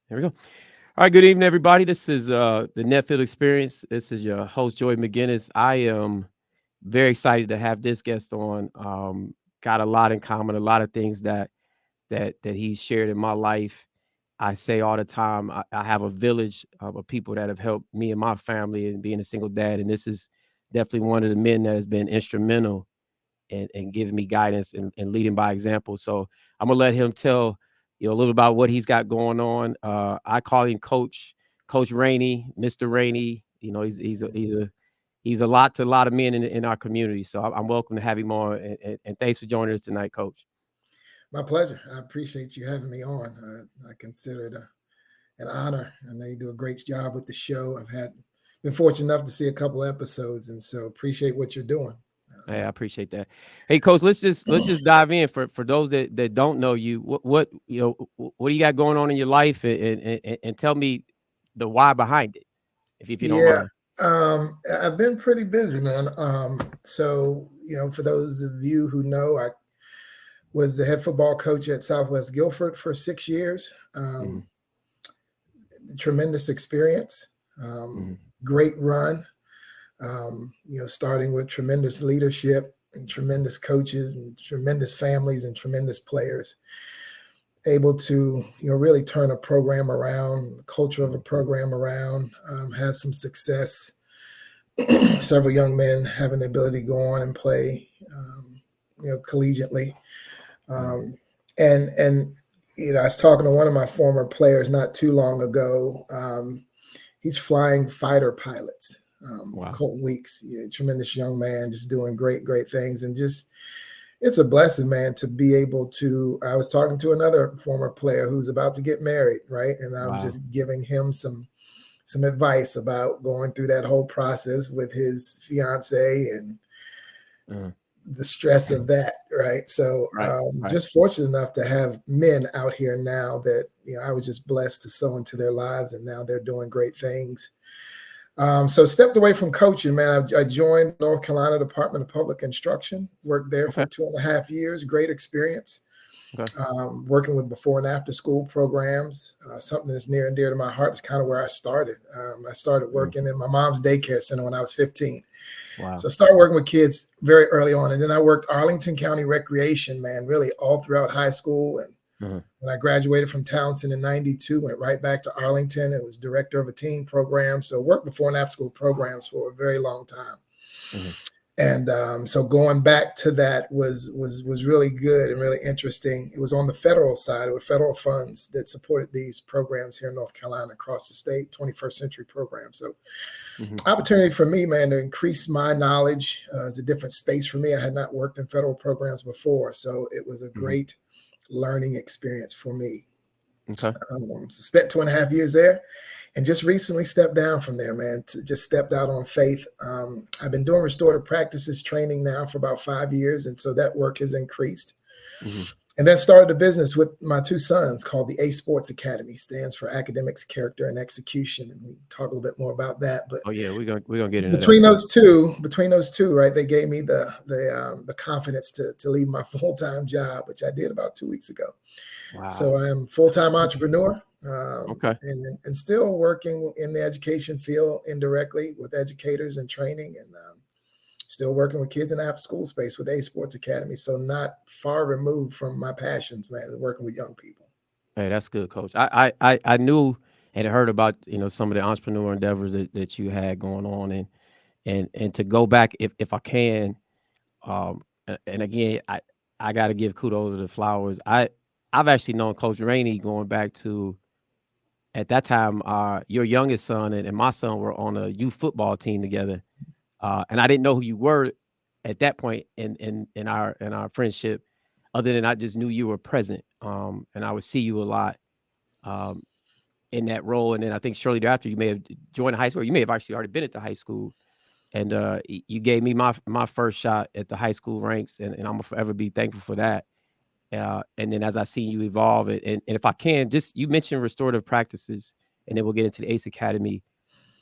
There we go. All right. Good evening, everybody. This is the Netfield Experience. This is your host, Joey McGinnis. I am very excited to have this guest on. Got a lot in common, a lot of things that he's shared in my life. I say all the time, I have a village of people that have helped me and my family and being a single dad. And this is definitely one of the men that has been instrumental and giving me guidance and leading by example. So I'm gonna let him tell a little about what he's got going on. I call him Coach Rainey, Mr. Rainey. He's a lot to a lot of men in our community. So I'm welcome to have him on, and thanks for joining us tonight, Coach. My pleasure. I appreciate you having me on. I consider it an honor. I know you do a great job with the show. Been fortunate enough to see a couple of episodes, and so appreciate what you're doing. Hey, I appreciate that. Hey, Coach, let's just dive in for those that don't know you. What do you got going on in your life, and tell me the why behind it, if you don't Yeah, mind. I've been pretty busy, man. For those of you who know, I was the head football coach at Southwest Guilford for 6 years. Hmm. Tremendous experience, Hmm. great run. Starting with tremendous leadership and tremendous coaches and tremendous families and tremendous players, able to, really turn a program around, the culture of a program around, have some success. Several young men having the ability to go on and play, collegiately. Hmm. Um, and I was talking to one of my former players not too long ago. He's flying fighter pilots. Wow. Colton Weeks, tremendous young man, just doing great things, and just it's a blessing, man, to be able to. I was talking to another former player who's about to get married, right, and I'm Wow. just giving him some advice about going through that whole process with his fiance and Uh, the stress of that, right? So right. Right. just fortunate enough to have men out here now that I was just blessed to sow into their lives, and now they're doing great things. So stepped away from coaching, man. I joined North Carolina Department of Public Instruction, worked there for Okay. 2.5 years. Great experience. Okay. Working with before and after school programs, something that's near and dear to my heart is kind of where I started. I started Mm. working in my mom's daycare center when I was 15. So Wow. I started working with kids very early on. And then I worked Arlington County Recreation, man, really all throughout high school. And Uh-huh. when I graduated from Townsend in 92, went right back to Arlington and was director of a teen program. So worked before and after school programs for a very long time. Uh-huh. And so going back to that was really good and really interesting. It was on the federal side with federal funds that supported these programs here in North Carolina across the state, 21st century program. So Hmm. opportunity for me, man, to increase my knowledge. It's a different space for me. I had not worked in federal programs before, so it was a Hmm. great learning experience for me. Okay. So spent 2.5 years there, and just recently stepped down from there, man. Just stepped out on faith. I've been doing restorative practices training now for about 5 years, and so that work has increased. Hmm. And then started a business with my two sons called the A Sports Academy. Stands for Academics, Character, and Execution. And we can talk a little bit more about that. But Oh yeah, we're gonna get into that between too. those two, right, they gave me the confidence to leave my full-time job, which I did about 2 weeks ago. So Wow. I'm a full-time entrepreneur, Okay. and still working in the education field indirectly with educators and training, and still working with kids in the after-school space with A Sports Academy. So not far removed from my passions, man, working with young people. Hey, that's good, Coach. I knew and heard about some of the entrepreneur endeavors that you had going on, and to go back, if I can, and again, I got to give kudos to the flowers. I've actually known Coach Rainey going back to, at that time, your youngest son and my son were on a youth football team together, and I didn't know who you were at that point in our friendship, other than I just knew you were present, and I would see you a lot. Um, in that role, and then I think shortly thereafter, you may have joined high school. Or you may have actually already been at the high school, and you gave me my first shot at the high school ranks, and I'm gonna forever be thankful for that. And then as I see you evolve, and if I can, just you mentioned restorative practices, and then we'll get into the ACE Academy.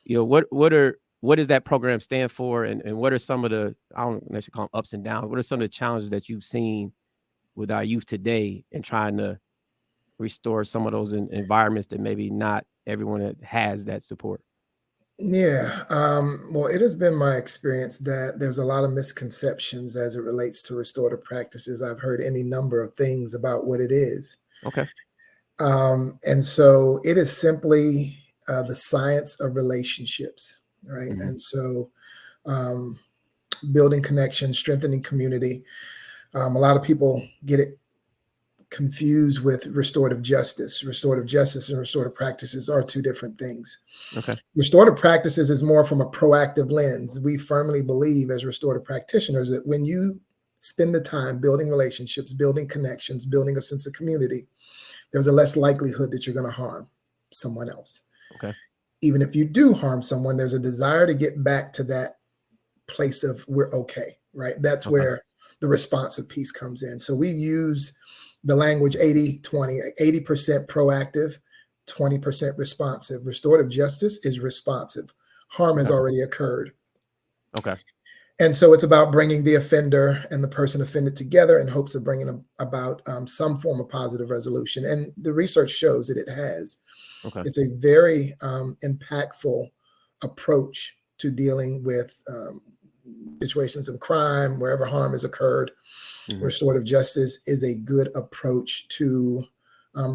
What does that program stand for, and what are some of the, I don't necessarily call them ups and downs. What are some of the challenges that you've seen with our youth today, and trying to restore some of those environments that maybe not everyone that has that support? Yeah. Well, it has been my experience that there's a lot of misconceptions as it relates to restorative practices. I've heard any number of things about what it is. Okay. And so it is simply the science of relationships, right? Hmm. And so um, building connections, strengthening community. A lot of people get it confused with restorative justice. Restorative justice and restorative practices are two different things. Okay. Restorative practices is more from a proactive lens. We firmly believe as restorative practitioners that when you spend the time building relationships, building connections, building a sense of community, there's a less likelihood that you're going to harm someone else. Okay. Even if you do harm someone, there's a desire to get back to that place of we're okay, right? That's Okay. where the responsive piece comes in. So we use the language 80-20, 80% proactive, 20% responsive. Restorative justice is responsive. Harm has Okay. already occurred. Okay. And so it's about bringing the offender and the person offended together in hopes of bringing about some form of positive resolution. And the research shows that it has. Okay. It's a very impactful approach to dealing with situations of crime, wherever harm has occurred. Hmm. Restorative justice is a good approach to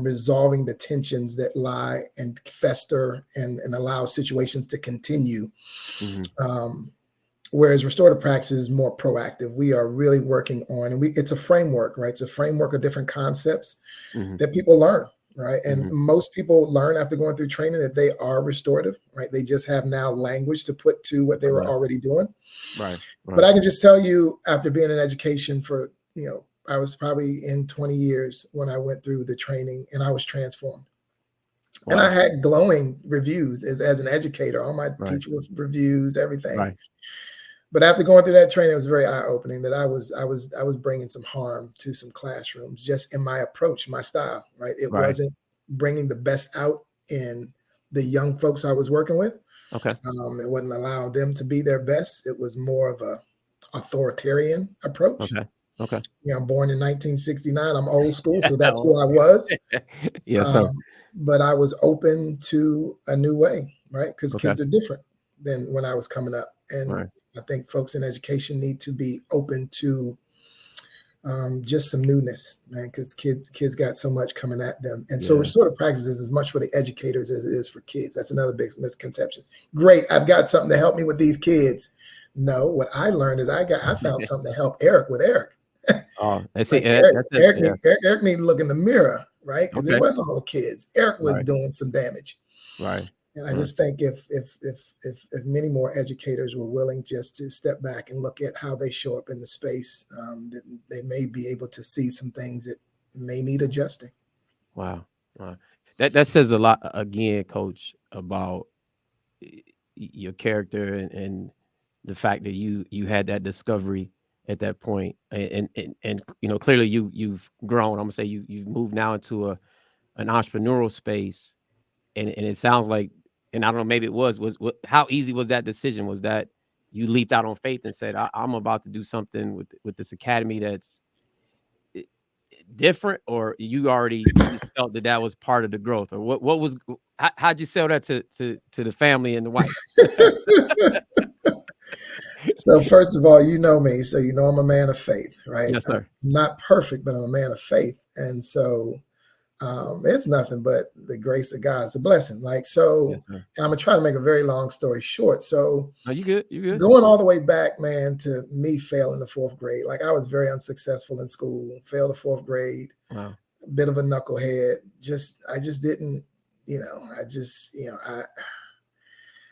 resolving the tensions that lie and fester and allow situations to continue. Hmm. Um, Whereas restorative practice is more proactive. We are really working on, and it's a framework, right? It's a framework of different concepts Hmm. that people learn, right? And Hmm. most people learn after going through training that they are restorative, right? They just have now language to put to what they were Right. already doing. Right. But Right. I can just tell you, after being in education for, I was probably in 20 years when I went through the training and I was transformed. And I Wow. had glowing reviews as an educator, all my Right. teacher reviews, everything. Right. But after going through that training, it was very eye opening that I was bringing some harm to some classrooms just in my approach, my style. Right, it Right. wasn't bringing the best out in the young folks I was working with. Okay. It wasn't allowing them to be their best. It was more of a authoritarian approach. Okay. Okay. I'm born in 1969. I'm old school, so that's who I was. Yes, sir. Um, but I was open to a new way, right? Because Okay. kids are different than when I was coming up. And Right. I think folks in education need to be open to just some newness, man, because kids got so much coming at them. And so Yeah. restorative practice is as much for the educators as it is for kids. That's another big misconception. Great, I've got something to help me with these kids. No, what I learned is I found something to help Eric with Eric. Oh, and see, Like and Eric, that's it. Eric Yeah. need Eric, Eric need to look in the mirror, right? Because it Okay. wasn't all the kids. Eric was Right. doing some damage. Right. And I Right. just think if many more educators were willing just to step back and look at how they show up in the space, that they may be able to see some things that may need adjusting. Wow. Wow. That says a lot again, coach, about y- your character and the fact that you had that discovery at that point, and clearly you've grown. I'm gonna say you've moved now into an entrepreneurial space, and it sounds like, and I don't know, maybe it was what, how easy was that decision? Was that you leaped out on faith and said, I'm about to do something with this academy that's i- different, or you just felt that that was part of the growth, or what was how'd you sell that to the family and the wife? So first of all, you know me, so you know I'm a man of faith, right? Yes, I'm sir. not perfect, but I'm a man of faith, and so it's nothing but the grace of God. It's a blessing. Like Yes, so, sir. and I'm gonna try to make a very long story short. So No, you good. You good. going all the way back, man, to me failing the fourth grade. Like I was very unsuccessful in school, failed the fourth grade, Wow. a bit of a knucklehead. I just didn't, I just, I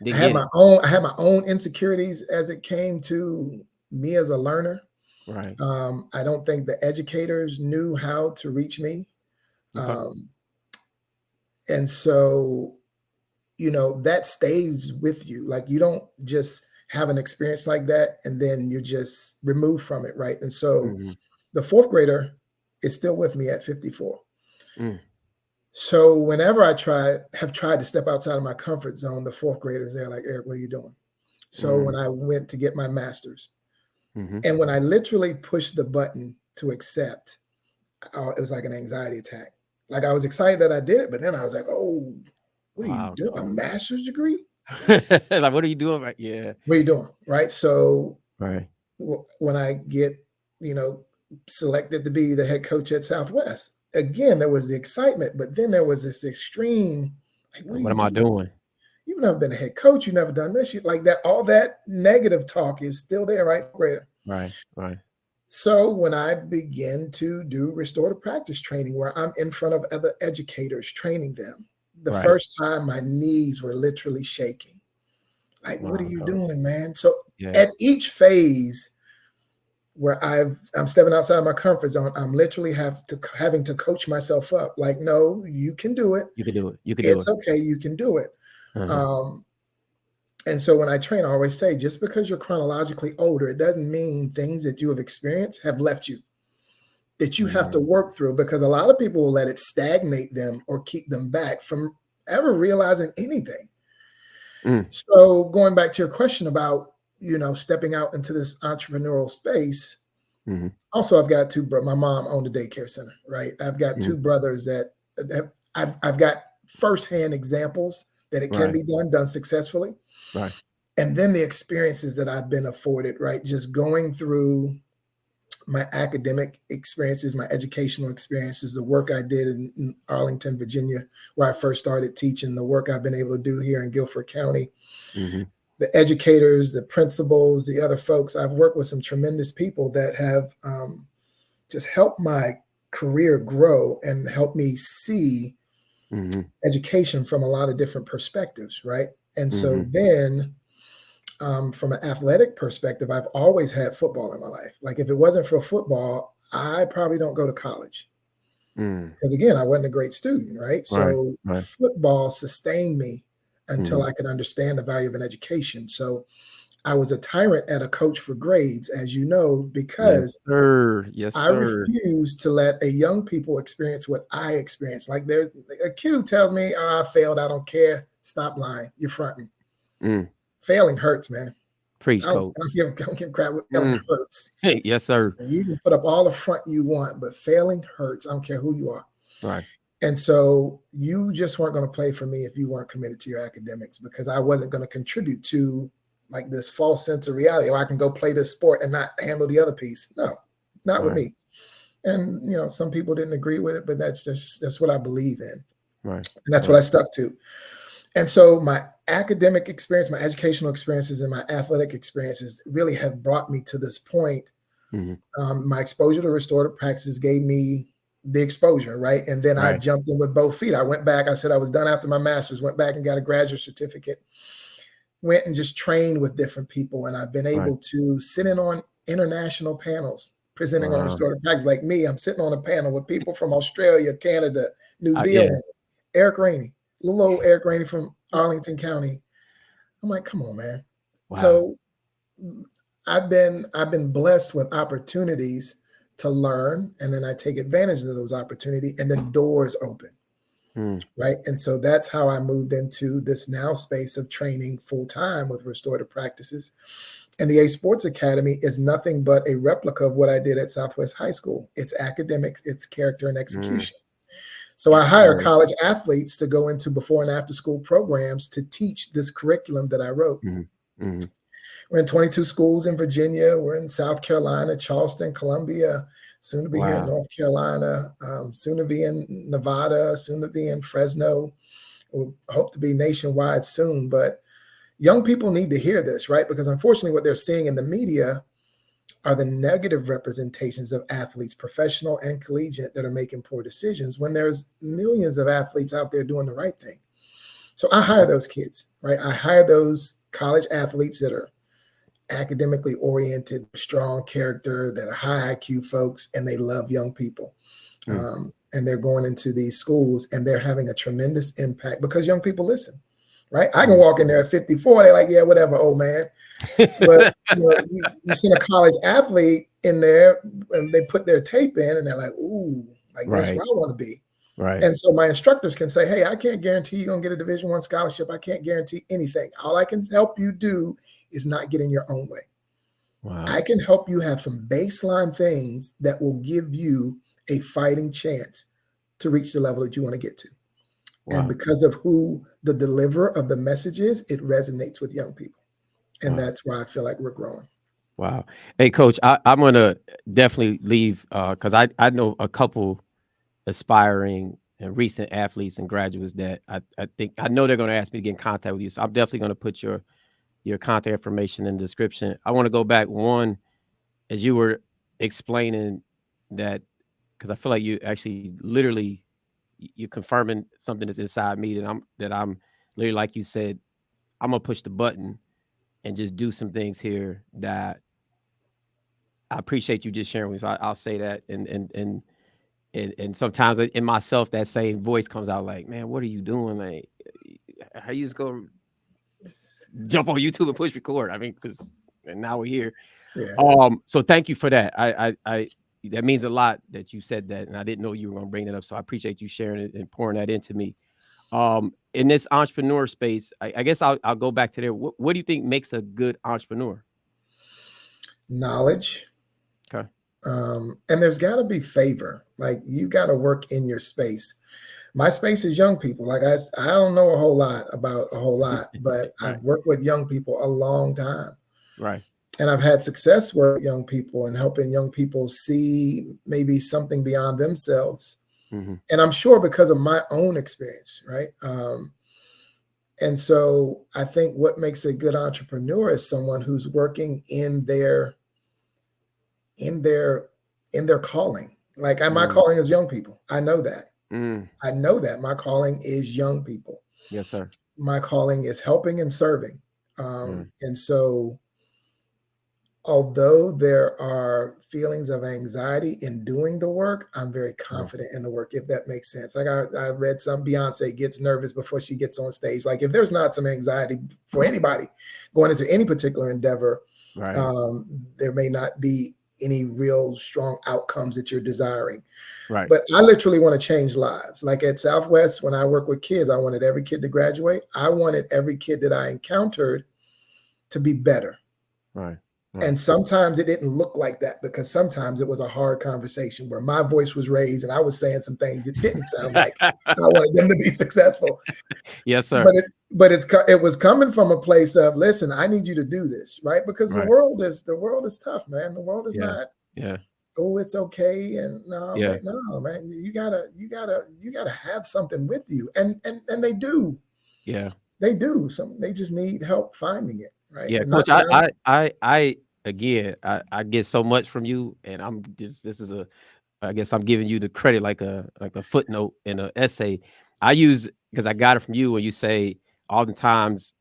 Didn't had get my it. own, I had my own insecurities as it came to me as a learner. Right. I don't think the educators knew how to reach me. Okay. Um, and so that stays with you. Like you don't just have an experience like that and then you're just removed from it, right? And so Hmm. the fourth grader is still with me at 54. Mm. So whenever have tried to step outside of my comfort zone, the fourth graders, they're like, Eric, what are you doing? So Mm. when I went to get my master's Hmm. and when I literally pushed the button to accept, it was like an anxiety attack. Like I was excited that I did it, but then I was like, oh, what are you Wow, doing? A coach. master's degree? Like, what are you doing? Right? Yeah. What are you doing? Right. So Right. when I get, you know, selected to be the head coach at Southwest, again, there was the excitement, but then there was this extreme, like, what are What you am I doing? doing? You've never been a head coach. You've never done this. You, like that, all that negative talk is still there, right? Greater. Right. Right. So when I begin to do restorative practice training, where I'm in front of other educators training them, the Right. first time my knees were literally shaking. Like, what are Wow, you coach. doing, man? So Yeah. at each phase where I'm stepping outside my comfort zone, I'm literally having to coach myself up. Like, no, you can do it. You can do it. You can do It's it. okay. You can do it. Uh-huh. Um, and so when I train, I always say, just because you're chronologically older, it doesn't mean things that you have experienced have left you, that you have to Mm, work through, because a lot of people will let it stagnate them or keep them back from ever realizing anything. mm, So going back to your question about, stepping out into this entrepreneurial space, mhm, also I've got my mom owned a daycare center, right? I've got mhm. two brothers that I've got firsthand examples that it can Right. be done successfully. Right. And then the experiences that I've been afforded, right? Just going through my academic experiences, my educational experiences, the work I did in Arlington, Virginia, where I first started teaching, the work I've been able to do here in Guilford County, Mhm. the educators, the principals, the other folks. I've worked with some tremendous people that have just helped my career grow and helped me see Mhm. education from a lot of different perspectives, right? And so Mhm. then from an athletic perspective, I've always had football in my life. Like if it wasn't for football, I probably don't go to college Mm. because again, I wasn't a great student, right? Right. So Right. football sustained me until Mhm. I could understand the value of an education. So I was a tyrant at a coach for grades, as you know, Yes, because sir. Yes, I sir. refuse to let a young people experience what I experienced. Like there's a kid who tells me, oh, I failed, I don't care. Stop lying. You're fronting. Mm. Failing hurts, man. Preach, coach. I don't give a crap what failing Mm. hurts. Yes, sir. You can put up all the front you want, but failing hurts. I don't care who you are. Right. And so you just weren't going to play for me if you weren't committed to your academics, because I wasn't going to contribute to like this false sense of reality. Or I can go play this sport and not handle the other piece. No, not with Right. me. And some people didn't agree with it, but that's what I believe in. Right. And that's what Right. I stuck to. And so my academic experience, my educational experiences, and my athletic experiences really have brought me to this point. Mhm. My exposure to restorative practices gave me the exposure, right? And then I Right. jumped in with both feet. I went back. I said I was done after my master's, went back and got a graduate certificate, went and just trained with different people. And I've been Right. able to sit in on international panels presenting on Wow. restorative practice. Like me, I'm sitting on a panel with people from Australia, Canada, New Yeah. Zealand, Eric Rainey, little old Eric Rainey from Arlington County. I'm like, come on, man. Wow. So I've been blessed with opportunities to learn, and then I take advantage of those opportunities, and then doors open, Mm. right? And so that's how I moved into this now space of training full time with restorative practices. And the A Sports Academy is nothing but a replica of what I did at Southwest High School. It's academics, it's character and Mm. execution. So I Yes, hire sir. college athletes to go into before and after school programs to teach this curriculum that I wrote. Mhm. Mhm. We're in 22 schools in Virginia. We're in South Carolina, Charleston, Columbia, soon to be here in Wow. North Carolina, soon to be in Nevada, soon to be in Fresno. We'll hope to be nationwide soon. But young people need to hear this, right? Because unfortunately, what they're seeing in the media are the negative representations of athletes, professional and collegiate, that are making poor decisions when there's millions of athletes out there doing the right thing. So I hire those kids, right? I hire those college athletes that are academically oriented, strong character, that are high IQ folks, and they love young people. Mm. And they're going into these schools and they're having a tremendous impact because young people listen, right? I can Mm. walk in there at 54, they're like, yeah, whatever, old man. But you send a college athlete in there and they put their tape in and they're like, ooh, like that's Right. where I want to be. Right. And so my instructors can say, hey, I can't guarantee you're going to get a Division I scholarship. I can't guarantee anything. All I can help you do is not get in your own way. Wow. I can help you have some baseline things that will give you a fighting chance to reach the level that you want to get to. And Wow. because of who the deliverer of the message is, it resonates with young people. And Wow. that's why I feel like we're growing. Wow. Hey, coach, I'm gonna definitely leave because I know a couple aspiring and recent athletes and graduates that I think I know they're gonna ask me to get in contact with you. So I'm definitely gonna put your contact information in the description. I want to go back one as you were explaining that because I feel like you actually literally you're confirming something that's inside me that I'm literally like you said, I'm gonna push the button and just do some things here that I appreciate you just sharing with me. So I'll say that and sometimes in myself that same voice comes out like, man, what are you doing? Like, how you just go jump on YouTube and push record? I mean, because and now we're here. Yeah. So thank you for that. I that means a lot that you said that, and I didn't know you were going to bring that up. So I appreciate you sharing it and pouring that into me. In this entrepreneur space, I guess I'll go back to there. What do you think makes a good entrepreneur? Knowledge. Okay. And there's got to be favor. Like you got to work in your space. My space is young people. Like I don't know a whole lot about a whole lot, but I've Right. worked with young people a long time. Right. And I've had success working with young people and helping young people see maybe something beyond themselves. Mm-hmm. And I'm sure because of my own experience, right? And so I think what makes a good entrepreneur is someone who's working in their in their calling. Like my Mm. calling is young people. I know that. Mm. I know that my calling is young people. Yes, sir. My calling is helping and serving. Mm. And so although there are feelings of anxiety in doing the work, I'm very Mm. confident in the work, if that makes sense. Like I read some Beyonce gets nervous before she gets on stage. Like if there's not some anxiety for anybody going into any particular endeavor, Right. there may not be any real strong outcomes that you're desiring. Right. But I literally want to change lives. Like at Southwest, when I work with kids, I wanted every kid to graduate. I wanted every kid that I encountered to be better. Right. Right. And sometimes it didn't look like that because sometimes it was a hard conversation where my voice was raised and I was saying some things that didn't sound like I wanted them to be successful. Yes, sir. But it was coming from a place of, listen, I need you to do this, right? Because Right. the world is tough, man. The world is Yeah. not, Yeah. oh, it's okay. And Yeah. no, man, you gotta have something with you. And Yeah. they do. They just need help finding it, right? Yeah, And not coach, that I'm I again, I get so much from you, and I'm just this is a I guess I'm giving you the credit like a footnote in an essay. I use because I got it from you when you say oftentimes,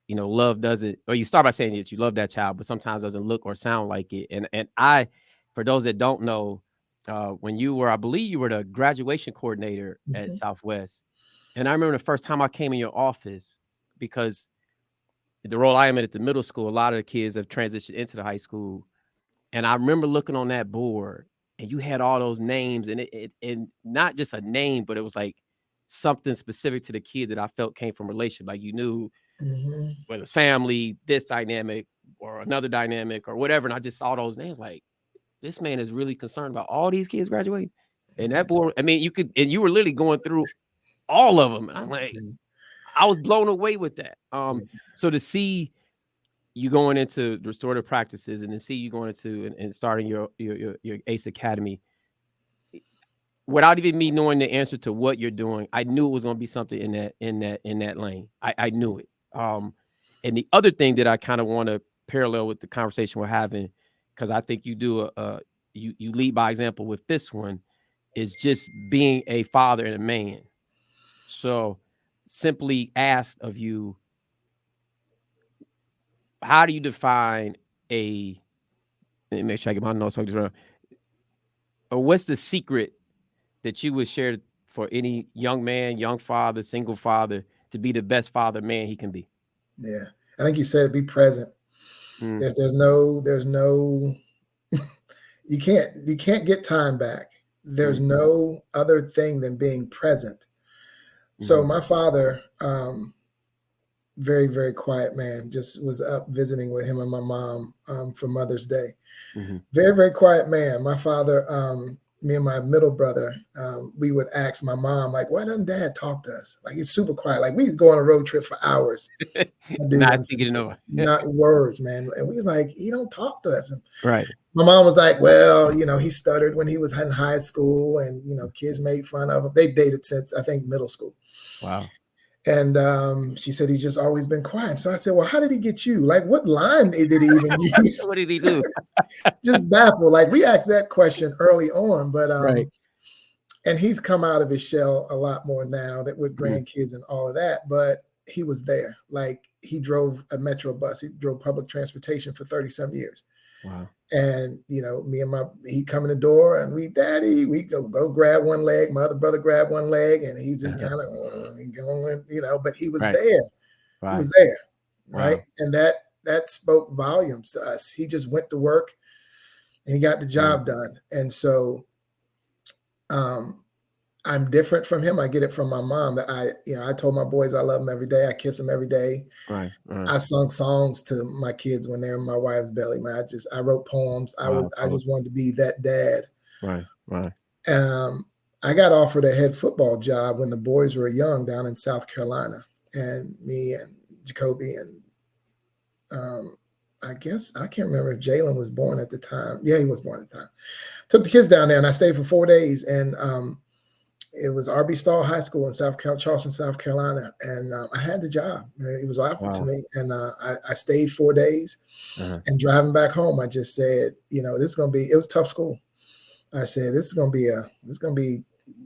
love doesn't or you start by saying that you love that child, but sometimes doesn't look or sound like it. And I, for those that don't know, when you were, I believe you were the graduation coordinator at Mhm. Southwest, and I remember the first time I came in your office because the role I am in at the middle school, a lot of the kids have transitioned into the high school. And I remember looking on that board and you had all those names and not just a name, but it was like something specific to the kid that I felt came from relation. Like you knew Mhm. whether it's family, this dynamic or another dynamic or whatever. And I just saw those names like this man is really concerned about all these kids graduating. And that board, I mean, you were literally going through all of them. And I'm like, Mhm. I was blown away with that. Yeah. So to see you going into restorative practices and then see you going into and starting your ACE Academy without even me knowing the answer to what you're doing, I knew it was going to be something in that lane. I knew it. And the other thing that I kind of want to parallel with the conversation we're having, because I think you do you lead by example with this one, is just being a father and a man. So simply asked of you, how do you define a let me make sure I get my notes on this around. Or what's the secret that you would share for any young man, young father, single father to be the best father man he can be? Yeah. I think you said be present. Mm. There's no you can't get time back. There's Mm. no other thing than being present. So Mhm. my father, very, very quiet man, just was up visiting with him and my mom for Mother's Day. Mhm. Very, very quiet man. My father me and my middle brother, we would ask my mom, like, why doesn't dad talk to us? Like, it's super quiet. Like, we could go on a road trip for hours. My dude Not wouldn't say speaking enough. not words, man. And we was like, he don't talk to us. And Right. my mom was like, well, he stuttered when he was in high school, and kids made fun of him. They dated since I think middle school. Wow. And she said he's just always been quiet. So I said, well, how did he get you? Like, what line did he even use? What did he do? Just baffled. Like, we asked that question early on, but Right. and he's come out of his shell a lot more now that with Mhm. grandkids and all of that. But he was there. Like, he drove a metro bus. He drove public transportation for 30 some years. Wow. And me and he come in the door, and we go grab one leg. My other brother grabbed one leg, and he just kind of going, but he was Right. there. He Right. was there, right? Wow. And that spoke volumes to us. He just went to work, and he got the Right. job done. And so I'm different from him. I get it from my mom that I told my boys I love them every day. I kiss them every day. Right. Right. I sung songs to my kids when they're in my wife's belly, man. I wrote poems. Wow, I coach. just wanted to be that dad. Right. Right. I got offered a head football job when the boys were young down in South Carolina, and me and Jacoby and I guess I can't remember if Jalen was born at the time. Yeah, he was born at the time. Took the kids down there, and I stayed for 4 days, and it was R.B. Stall High School in Charleston, South Carolina, and I had the job. It was offered to Wow. me, and I stayed 4 days. Uh-huh. And driving back home, I just said, this is going to be. It was a tough school. I said, this is going to be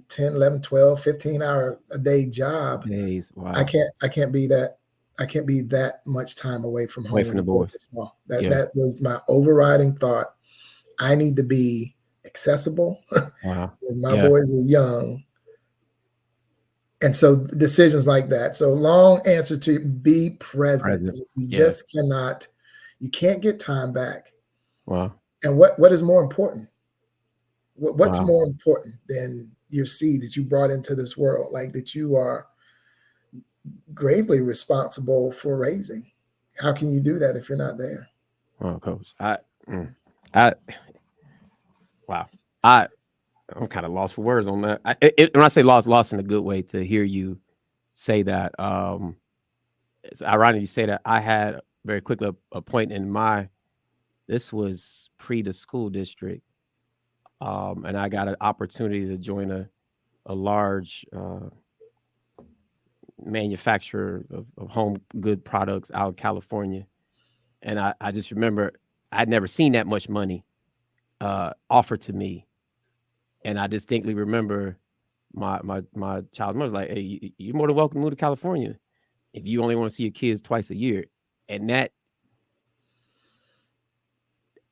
10, 11, 12, 15-hour a day job. Days. I Wow. can't be that. I can't be that much time away from Away home from when the the boys boys. are small. That Yeah. that was my overriding thought. I need to be accessible Wow. when my Yeah. boys are young. And so decisions like that. So long answer to be present. Present. You Yeah. just cannot, you can't get time back. Wow. And what is more important? What's Wow. more important than your seed that you brought into this world, like that you are gravely responsible for raising? How can you do that if you're not there? Wow, coach. I, wow. I, I'm kind of lost for words on that. When I say lost in a good way, to hear you say that. It's ironic you say that. I had very quickly a point in this was pre the school district, and I got an opportunity to join a large manufacturer of home good products out in California, and I just remember I'd never seen that much money offered to me, and I distinctly remember my child mother was like, "Hey, you're more than welcome to move to California if you only want to see your kids twice a year." And that,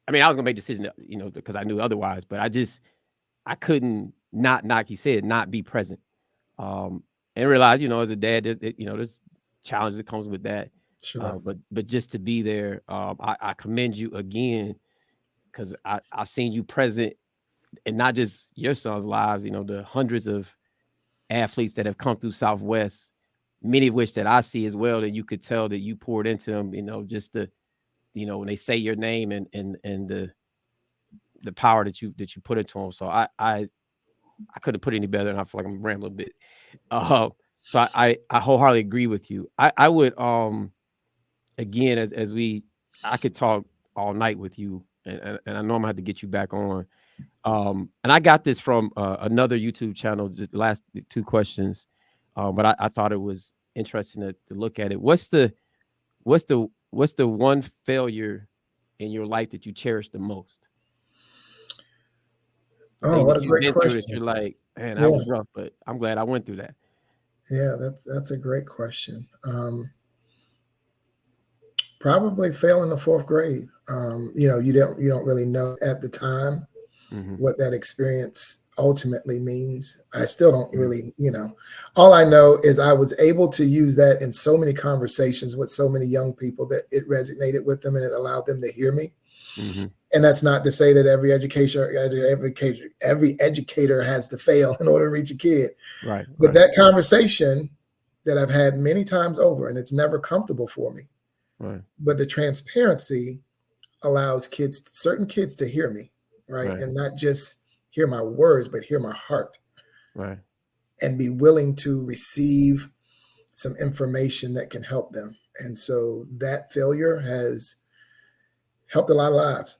I mean, I was gonna make a decision, because I knew otherwise, but I couldn't not, like you said, not be present, and realize, as a dad, there's challenges that comes with that, Sure. but just to be there, I commend you again, because I seen you present, and not just your son's lives, the hundreds of athletes that have come through Southwest, many of which that I see as well, that you could tell that you poured into them, just when they say your name, and the power that you put into them. So I couldn't put it any better, and I feel like I'm rambling a bit. So I wholeheartedly agree with you. I would, again, I could talk all night with you, and I know I'm gonna have to get you back on. And I got this from another YouTube channel. Just the last two questions, but I thought it was interesting to look at it. What's the one failure in your life that you cherish the most? The Oh, thing what a that you've great been through that question. you're like, man, that Yeah, was rough, but I'm glad I went through that. yeah, that's a great question. Probably failing the fourth grade. You don't really know at the time Hmm. what that experience ultimately means. I still don't Hmm. really, all I know is I was able to use that in so many conversations with so many young people that it resonated with them and it allowed them to hear me. Hmm. And that's not to say that every educator has to fail in order to reach a kid. Right, But right, that conversation that I've had many times over, and it's never comfortable for me, right, but the transparency allows certain kids to hear me, right? right. And not just hear my words, but hear my heart Right. and be willing to receive some information that can help them. And so that failure has helped a lot of lives.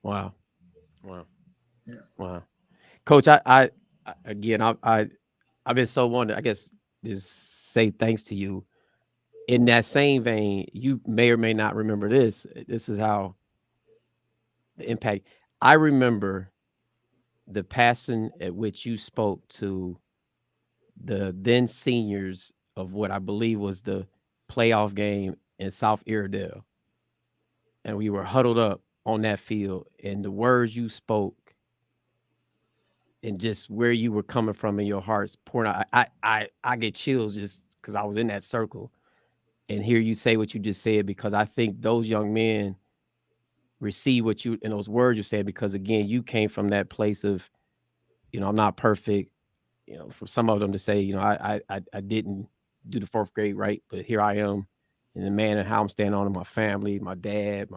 Wow. Wow. Yeah. Wow. Coach, I again, I've been so wanted, I guess, just say thanks to you. In that same vein, you may or may not remember this. This is how the impact. I remember the passion at which you spoke to the then seniors of what I believe was the playoff game in South Iredale, and we were huddled up on that field, and the words you spoke and just where you were coming from in your hearts pouring out. I get chills just because I was in that circle and hear you say what you just said, because I think those young men receive what you and those words you said, because again, you came from that place of, I'm not perfect. For some of them to say, I didn't do the fourth grade right, but here I am, and the man and how I'm standing on it, my family, my dad,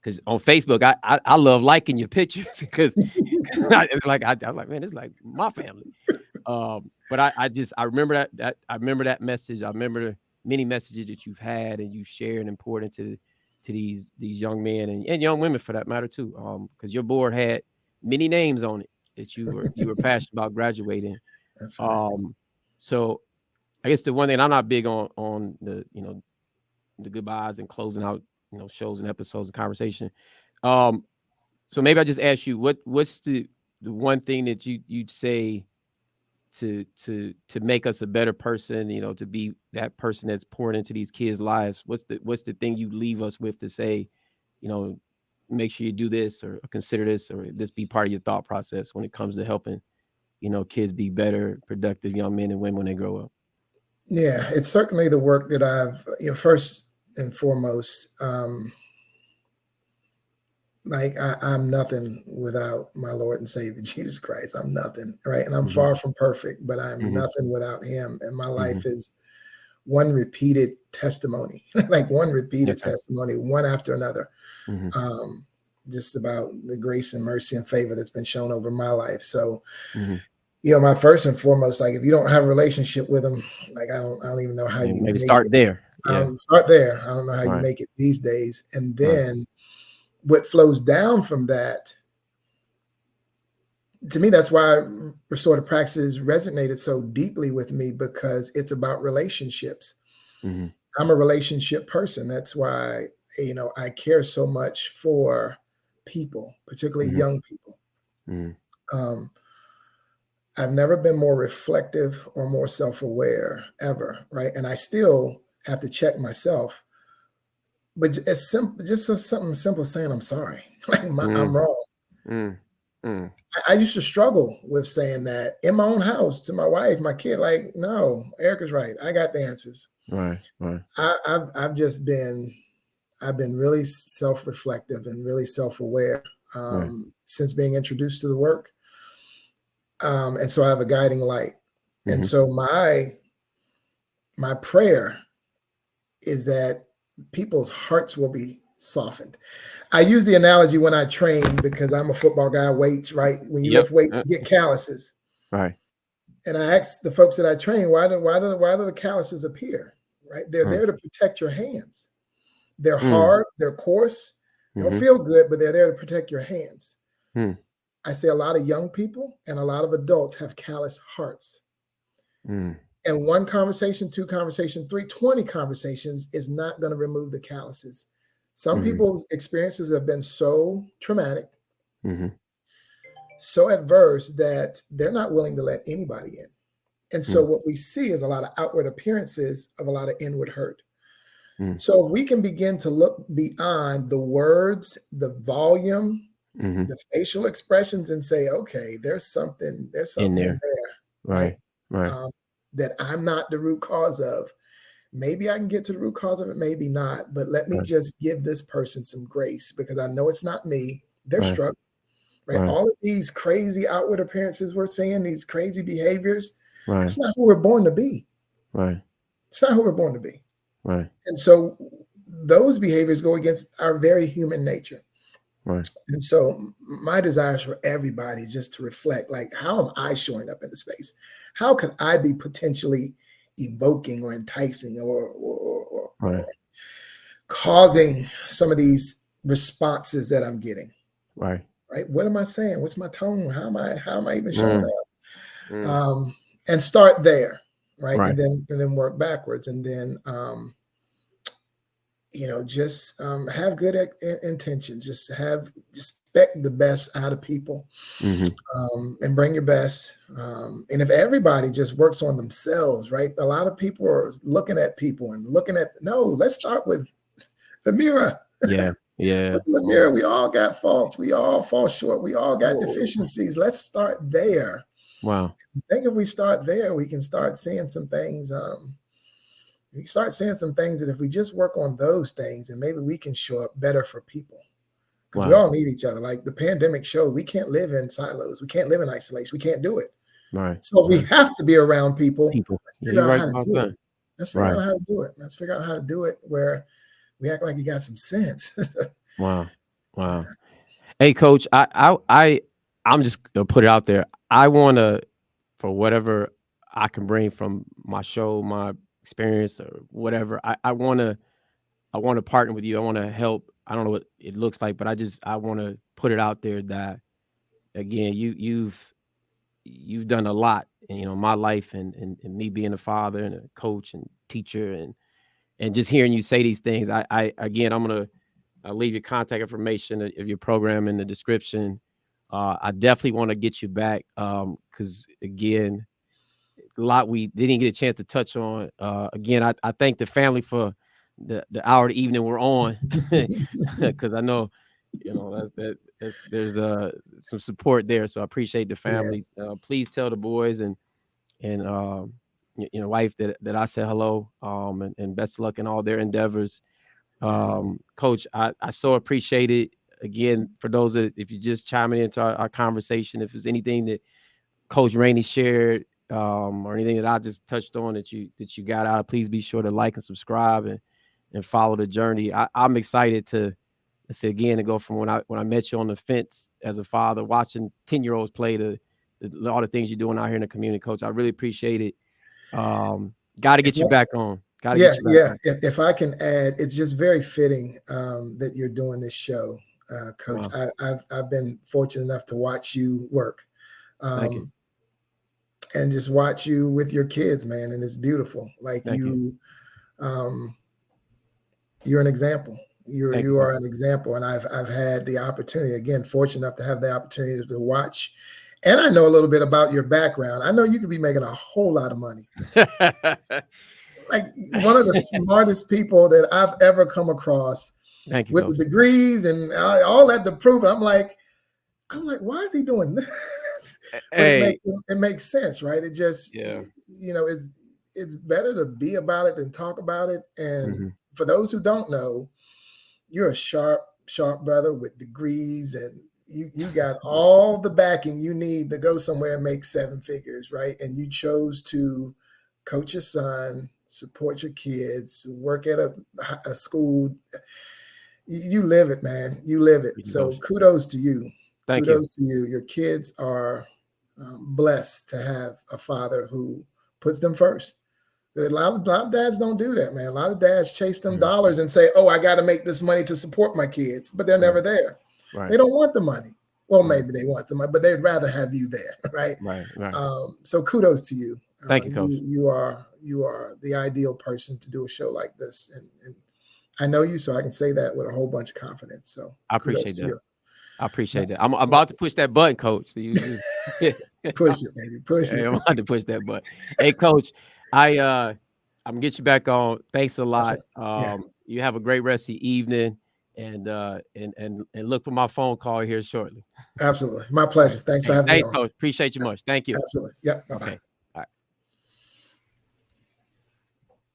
because on Facebook, I love liking your pictures because it's like I was like, man, it's like my family. But I remember that I remember that message. I remember the many messages that you've had and you shared and poured into to these young men and young women for that matter too. Because your board had many names on it that you were passionate about graduating. That's right. Um, so I guess the one thing I'm not big on the goodbyes and closing out shows and episodes and conversation. Um, so maybe I just ask you what's the one thing that you'd say to make us a better person, to be that person that's pouring into these kids' lives. What's the thing you leave us with to say, you know, make sure you do this or consider this or this be part of your thought process when it comes to helping, kids be better, productive young men and women when they grow up. Yeah, it's certainly the work that I've, first and foremost, like I'm nothing without my Lord and Savior Jesus Christ. I'm nothing, right? And I'm Mhm. far from perfect, but I'm Mhm. nothing without Him. And my life Mhm. is one repeated testimony, like one repeated Yes, sir. testimony, one after another, Mhm. um, just about the grace and mercy and favor that's been shown over my life. So, Mhm. my first and foremost, like if you don't have a relationship with Him, like I don't even know how you Maybe make it. start there. Yeah. Start there. I don't know how you Right. make it these days. And Right. then what flows down from that, to me, that's why restorative practices resonated so deeply with me, because it's about relationships. Mhm. I'm a relationship person. That's why, I care so much for people, particularly Mhm. young people. Mhm. Um, I've never been more reflective or more self-aware ever, right? And I still have to check myself, but it's simple, just something simple, saying I'm sorry, like I'm Mhm. wrong. Mhm. Mhm. I used to struggle with saying that in my own house to my wife, my kid, like, no, Erica's right. I got the answers. Right. Right. I've just been, I've been really self-reflective and really self-aware, Right. since being introduced to the work. And so I have a guiding light. And Mhm. so my prayer is that people's hearts will be softened. I use the analogy when I train, because I'm a football guy, weights, right? When you Yep. lift weights, you get calluses. Right. And I asked the folks that I train, why do the calluses appear? Right? They're Mm. there to protect your hands. They're Mm. hard, they're coarse, they don't Mhm. feel good, but they're there to protect your hands. Mm. I say a lot of young people and a lot of adults have callous hearts. Mm. And one conversation, two conversations, 20 conversations is not going to remove the calluses. Some Mhm. people's experiences have been so traumatic, Mhm. so adverse, that they're not willing to let anybody in. And so Mm. what we see is a lot of outward appearances of a lot of inward hurt. Mm. So if we can begin to look beyond the words, the volume, Mhm. the facial expressions, and say, okay, there's In something in there. there, right? Right. Right. Um, that I'm not the root cause of. Maybe I can get to the root cause of it, maybe not. But let me Right. just give this person some grace, because I know it's not me. They're Right. struggling, right? Right. All of these crazy outward appearances we're seeing, these crazy behaviors, Right. it's not who we're born to be. Right. It's not who we're born to be. Right. And so those behaviors go against our very human nature. Right. And so my desire is for everybody just to reflect, like, how am I showing up in the space? How can I be potentially evoking or enticing or Right. causing some of these responses that I'm getting? Right. Right? What am I saying? What's my tone? How am I even showing Mm, up? mm, And start there, right? right. And then work backwards, and then just have good intentions. Just expect the best out of people, Hmm. and bring your best. And if everybody just works on themselves, right? A lot of people are looking at people and looking at, no, let's start with the mirror. Yeah. Yeah. Look in the mirror. We all got faults. We all fall short. We all got Whoa. deficiencies. Let's start there. Wow. I think if we start there, we can start seeing some things. We can start seeing some things that if we just work on those things, and maybe we can show up better for people, because we Wow. all need each other. Like the pandemic showed, we can't live in silos. We can't live in isolation. We can't do it. Right. So we Right. have to be around people. People. Let's Yeah, figure you're out right how to about do it. that. Let's figure Right. out how to do it. Let's figure out how to do it where we act like you got some sense. Wow. Wow. Hey, coach, I'm just gonna put it out there. I wanna, for whatever I can bring from my show, my experience, or whatever, I wanna partner with you. I wanna help. I don't know what it looks like, but I wanna put it out there that again, you've done a lot in, my life, and me being a father and a coach and teacher, and just hearing you say these things. I again, I'm gonna I'll leave your contact information of your program in the description. I definitely want to get you back because again, a lot we didn't get a chance to touch on. Again, I thank the family for the hour of the evening we're on, because I know that's there's some support there. So I appreciate the Yeah. family. Please tell the boys and wife that I said hello, and best of luck in all their endeavors. Yeah. Coach, I so appreciate it. Again, for those that, if you're just chiming into our conversation, if there's anything that Coach Rainey shared, or anything that I just touched on that you got out, please be sure to like and subscribe and follow the journey. I'm excited to, let's say again, to go from when I met you on the fence as a father, watching 10-year-olds play all the things you're doing out here in the community, Coach. I really appreciate it. Got to If get you back on. Got to Yeah, get you back yeah. on. If I can add, it's just very fitting that you're doing this show, Coach. Wow. I've been fortunate enough to watch you work, Thank you. um, and just watch you with your kids, man, and it's beautiful. Like Thank you. um, you're an example. Thank you, You coach. are an example, and I've had the opportunity, again, fortunate enough to have the opportunity to watch, and I know a little bit about your background. I know you could be making a whole lot of money. Like one of the smartest people that I've ever come across, Thank you, with the coach. degrees and all that to prove it. I'm like, why is he doing this? But Hey, it makes sense, right? It just, yeah. it's better to be about it than talk about it. And Hmm. for those who don't know, you're a sharp brother with degrees, and you got all the backing you need to go somewhere and make seven figures, right? And you chose to coach your son, support your kids, work at a school. You live it, man. You live it. Thank you, So coach. kudos to you. Thank you. Kudos to you. Your kids are blessed to have a father who puts them first. A lot of dads don't do that, man. A lot of dads chase them Mhm. dollars and say, "Oh, I got to make this money to support my kids," but they're Right. never there. They Right. don't want the money. Well, Right. maybe they want some money, but they'd rather have you there, right? Right. Right. So kudos to you. Thank you, coach. You are the ideal person to do a show like this, and I know you, so I can say that with a whole bunch of confidence. So I kudos appreciate to that. you. I appreciate that. I'm Absolutely. about to push that button, coach. So you just Push it, baby. Push Hey, it. I'm about to push that button. Hey, coach, I'm gonna get you back on. Thanks a lot. Awesome. Yeah, You have a great rest of the evening, and look for my phone call here shortly. absolutely. My All right. pleasure. Thanks for Hey, having me thanks, on. coach. Appreciate you much. Thank you. Absolutely. Yeah. Bye bye. Okay.